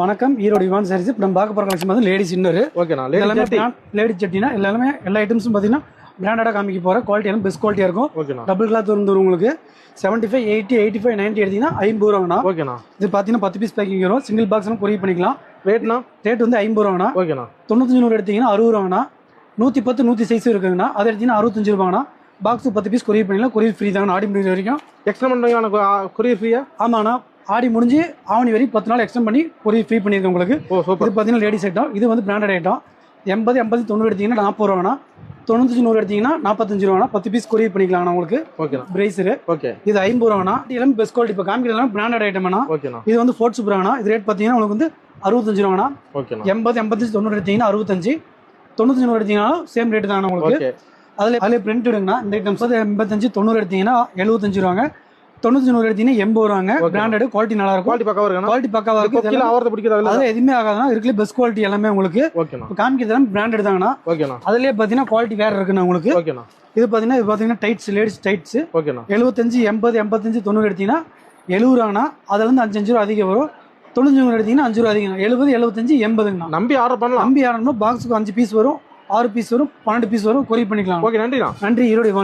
வணக்கம். ஈரோடு விமான் சாரீஸ். இப்போ நம்ம பார்க்க போகிற கலெக்ஷன் வந்து லேடிஸ் இன்னொரு. ஓகேண்ணா. லேடிஸ் சட்டினா எல்லாமே எல்லா ஐட்டம்ஸும் பார்த்தீங்கன்னா பிராண்டடாக காமிக்க போகிற குவாலிட்டி எல்லாம் பெஸ்ட் குவாலிட்டியாக இருக்கும். ஓகேண்ணா. டபுள் கிளாத் வந்து உங்களுக்கு 75, 80, 85, 90 எடுத்தீங்கன்னா 50 ரூபாங்கண்ணா. ஓகேண்ணா. இது பார்த்தீங்கன்னா 10 பீஸ் பேக்கிங் வரும். சிங்கிள் பாக்ஸ்லாம் கொரியர் பண்ணிக்கலாம். ரேட்னா ரேட் வந்து 50 ரூபாங்கண்ணா. ஓகேண்ணா. 95 நூறு எடுத்தீங்கன்னா 60 ரூபாங்கண்ணா. 110, 100 சைஸ் இருக்குங்கண்ணா. அதை எடுத்தீங்கன்னா 65 ரூபாங்கண்ணா. பாக்ஸ் 10 பீஸ் கொரியர் பண்ணிக்கலாம். கொரியர் ஃப்ரீ தாங்கண்ணா. ஆடி முடிஞ்ச வரைக்கும் எக்ஸ்ட்ரா பண்ணுறீங்களா? கொரியர் ஃப்ரீயா? ஆமாண்ணா. ஆடி முடிஞ்சு ஆவணி வரை 10 நாள் எக்ஸ்டெண்ட் பண்ணி கொரியர் ஃப்ரீ பண்ணியிருக்கேன் உங்களுக்கு. ஓ சூப்பர். இது பார்த்தீங்கன்னா லேடிஸ் ஐட்டம். இது வந்து பிராண்டட் ஐட்டம். 80, 80, 90 எடுத்தீங்கன்னா 40 ரூபாங்கண்ணா. 95, 100 எடுத்தீங்கன்னா 45 ரூபாங்கண்ணா. 10 பீஸ் கொரியர் பண்ணிக்கலாங்கண்ணா உங்களுக்கு. ஓகேண்ணா. பிரைஸரு ஓகே. இது 50 ரூபாங்கண்ணா. எல்லாமே பெஸ்ட் குவாலிட்டி. இப்போ காமிக்கிறதுலாம் பிராண்டட் ஐட்டம்ண்ணா. ஓகேண்ணா. இது வந்து ஃபோர்ட் சூப்பராங்கண்ணா. இது ரேட் பார்த்தீங்கன்னா உங்களுக்கு வந்து 65 ரூபாங்கண்ணா. ஓகேண்ணா. 80, 85, 90 எடுத்தீங்கன்னா 65, 95, 100 எடுத்தீங்கன்னா சேம் ரேட் தாங்கண்ணா உங்களுக்கு. ஓகே. அதில் பிரிண்ட் எடுங்கண்ணா. இந்த ஐட்டம்ஸ் 85, 90 எடுத்தீங்கன்னா 75 ரூபாங்க. 95, 100 எடுத்தீங்கன்னா 80 ரூபாங்க. பிராண்டட் குவாலிட்டி நல்லா இருக்கும். குவாலிட்டி பக்காவா இருக்கு. குவாலிட்டி பக்காவா இருக்கு. அவரது பிடிக்காத அது எதுவுமே ஆகாதுன்னா இருக்குல்ல பெஸ்ட் குவாலிட்டி எல்லாமே உங்களுக்கு. ஓகேண்ணா. காமிக்கிறதுலாம் பிராண்டட் தாங்கண்ணா. ஓகேண்ணா. அதுலயே பாத்தீங்கன்னா குவாலிட்டி வேற இருக்குண்ணா உங்களுக்கு. ஓகேண்ணா. இது பாத்தீங்கன்னா டைட்ஸ், லேடிஸ் டைட்ஸ். ஓகேண்ணா. 75, 80, 85, 90 எடுத்தீங்கன்னா 70 ரூபாங்கண்ணா. அதுல இருந்து 5 ரூபா அதிகம் வரும். 95 எடுத்தீங்கன்னா 5 ரூபா அதிகம். 70, 75, 80ங்கண்ணா. நம்பி ஆர்டர் பண்ணலாம். நம்பி ஆரணும். பாக்ஸுக்கு 5 பீஸ் வரும், 6 பீஸ் வரும், 12 பீஸ் வரும். கொரியர் பண்ணிக்கலாம். ஓகே. நன்றிண்ணா. நன்றி. ஈரோடு விமான்.